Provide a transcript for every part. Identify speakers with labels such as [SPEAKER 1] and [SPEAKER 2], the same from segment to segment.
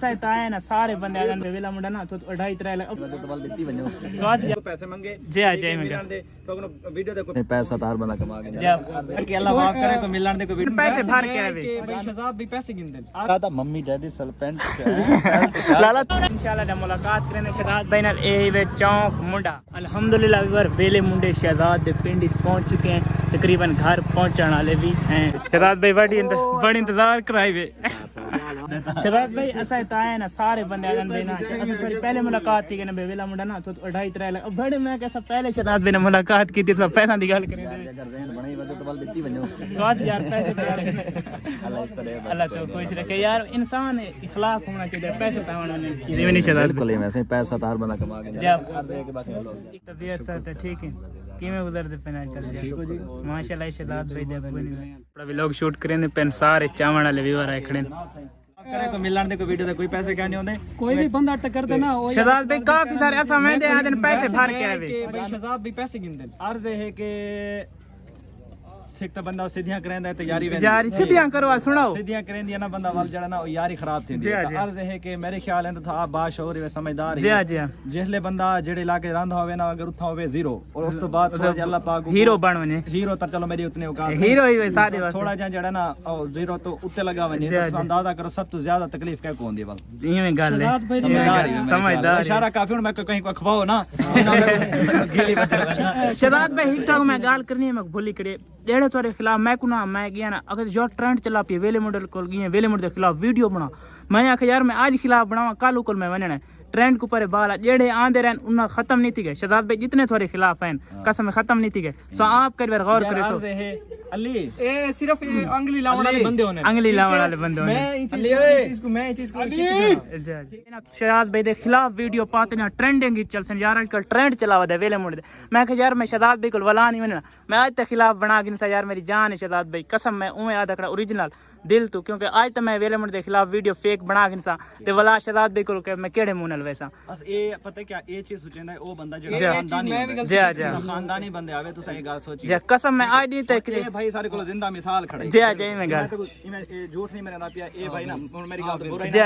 [SPEAKER 1] है ना सारे बंदे आ जाने वेला मुंडा ना तो 2.5-3 लाख तो वाल देती बनो तो आज पैसे मांगे जी आ जाए मिलन दे तो वीडियो देखो पैसा तार बंदा कमा के कि अल्लाह माफ करे को मिलन दे को वीडियो पैसे भर के आवे भाई शहजाद भी पैसे गिन दे आता मम्मी डैडी सलपेंट लाला इंशाल्लाह दा मुलाकात करने शहजाद भाई नाल ए वे चौक मुंडा अल्हम्दुलिल्लाह वीवर वेले मुंडे शहजाद दे पिंड पहुंच चुके हैं तकरीबन घर पहुंचने वाले भी हैं शहजाद भाई बड़ी इंतजार कराई वे शहजाद भाई ऐसा है ना सारे बंदे आ जाने ना थोड़ी पहले मुलाकात थी कि वेला मुंडा ना तो 2.5-3 लाख बड़े मैं कैसा पहले शहजाद भाई ने मुलाकात की थी तो पैसा की गल करें तो आज यार पैसे अल्लाह तो खुश रखे यार इंसान इखलाक होना चाहिए पैसे तो होना नहीं चाहिए नहीं शहजाद बिल्कुल वैसे पैसा तार बंदा कमा के तबीयत से ठीक है किमें गुजरते पेना चल जी माशाल्लाह शहजाद भाई दे बड़ा व्लॉग शूट करेंदे पेन सारे चावण वाले व्यूअर आए खड़े करे को मिलन दे को वीडियो दे कोई पैसे क्या नहीं होंदे कोई भी बंदा टक्कर दे ना शहजाद भाई काफी सारे ऐसा मैं दे आ दिन पैसे भर के आवे भाई शहजाद भी पैसे गिन दे अर्ज है के सिकता बंदा सीधियां करेंदा तो यारी सीधियां करो सुनाओ सीधियां करेंदी ना बंदा वाल जड़ा ना यारी खराब थी अर्ज है कि मेरे ख्याल है तो था बाशऊर वे समझदार है जिसले बंदा जेड़े इलाके रंदा होवे ना अगर उठा होवे जीरो और उस तो बाद थोड़ा जे अल्लाह पाक हीरो बनवने हीरो तो चलो मेरी उतने औकात हीरो ही सादे वास्ते थोड़ा जा जड़ा ना जीरो तो उत्ते लगा वने तो अंदाजा करो सब तो ज्यादा तकलीफ क्या को होंदी बल इवें गल है समझदार इशारा काफी मैं कहीं को खवाओ ना शहजाद भाई हिट मैं गाल करनी है मैं भूली करे डेढ़े थोड़े खिलाफ मैं कुना मैं गया ना अगर जो ट्रेंड चला पे वेले मॉडल को गए वेले मॉडल के खिलाफ वीडियो बना मैं आखिर यार मैं आज खिलाफ बनावा कल को मैं बनना ट्रेंड के ऊपर बाल जेड़े आंदे रहन उन्ना खत्म नहीं थी गए शहजाद भाई जितने थोड़े खिलाफ हैं कसम खत्म नहीं थी गए सो आप कर बार गौर करे सो अली ए सिर्फ ये अंगली लावण वाले बंदे होने अंगली लावण वाले बंदे होने मैं इस चीज को शहजाद भाई दे खिलाफ वीडियो पाते ना ट्रेंडिंग ही चल सन यार आजकल ट्रेंड चलावा दे वेले मुंडे मैं कह यार मैं शहजाद भाई को वला नहीं बनना मैं आज तक खिलाफ बना के यार मेरी जान है शहजाद भाई कसम मैं उमे आधा खड़ा ओरिजिनल दिल तो क्योंकि आज तक मैं वेले मुंडे के खिलाफ वीडियो फेक बना के ते वला शहजाद भाई को मैं केड़े मुंह नाल वैसा बस ए पता क्या ए चीज सोचेंदा ओ बंदा जो खानदानी बंदे आवे तो सही गल सोची जे कसम मैं आज नहीं तक भाई सारे को जिंदा मिसाल खड़े जे मैं गल झूठ नहीं मेरा ना पिया ए भाई ना मेरी गल बुरा जे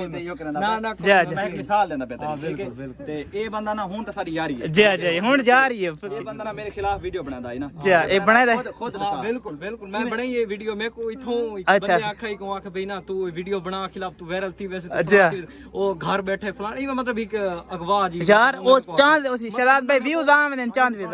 [SPEAKER 1] मैं यो करना ना मैं एक मिसाल देना पे ठीक है ते ए बंदा ना हुन तो सारी यारी है जे हुन जा रही है ए बंदा ना मेरे खिलाफ वीडियो बनादा है ना जे ए बनादा खुद बिल्कुल बिल्कुल मैं बनाई ये वीडियो मैं को इथों बंदे आखई को आख भाई ना तू वीडियो बना खिलाफ तू वायरल थी वैसे ओ घर बैठे फलानी मतलब एक अगवा जी यार वो चांद शहजाद भाई व्यूज आवे चांद व्यूज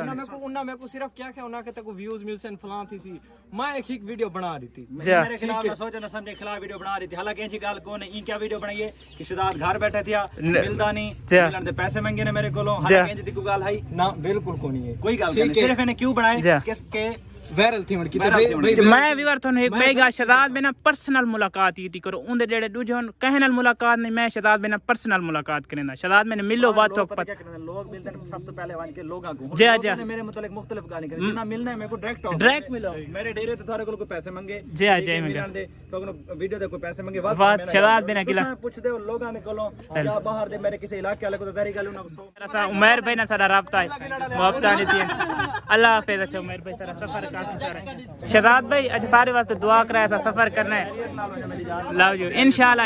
[SPEAKER 1] ना मैं को सिर्फ क्या उना के तक व्यूज मिलसन फलां थी सी मैं एक वीडियो बना रही थी मेरे खिलाफ सोचा ना समझे खिलाफ वीडियो बना रही थी हालांकि ऐसी गाल कोने ई क्या वीडियो बनाई है कि शहजाद घर बैठे थिया मिलदा नहीं मिलन दे पैसे मांगे ने मेरे कोलो हालांकि ऐसी कोई गाल है ना बिल्कुल कोनी है कोई गाल नहीं सिर्फ इन्हें क्यों बनाए के वायरल थी मन की मैं व्यूअर थोन एक बेगा शहजाद में ना पर्सनल मुलाकात की करो उनदे जेड़े दूजे कहनल मुलाकात नहीं मैं शहजाद में ना पर्सनल मुलाकात करना शहजाद में मिलो बात तो पता लोग मिलते हैं सब तो पहले वन के लोग आगू जी जी मेरे मुतालिक मुख्तलिफ गाली करे ना मिलना है मेरे को डायरेक्ट मिलो मेरे डेरे तो थारे को पैसे मांगे जी जी मैं दे तो वीडियो दे को पैसे मांगे बात शहजाद में ना किला पूछ दे लोगां ने कोलो या बाहर दे मेरे किसी इलाके वाले को तो दारी गालू ना सो उमर भाई ना सारा राब्ता है मुआवजा नहीं थी अल्लाह हाफिज अच्छा उमर भाई सारा सफर शहजाद भाई अच्छा सारे वास्ते दुआ कराया सफर करना है लव यू इंशाल्लाह।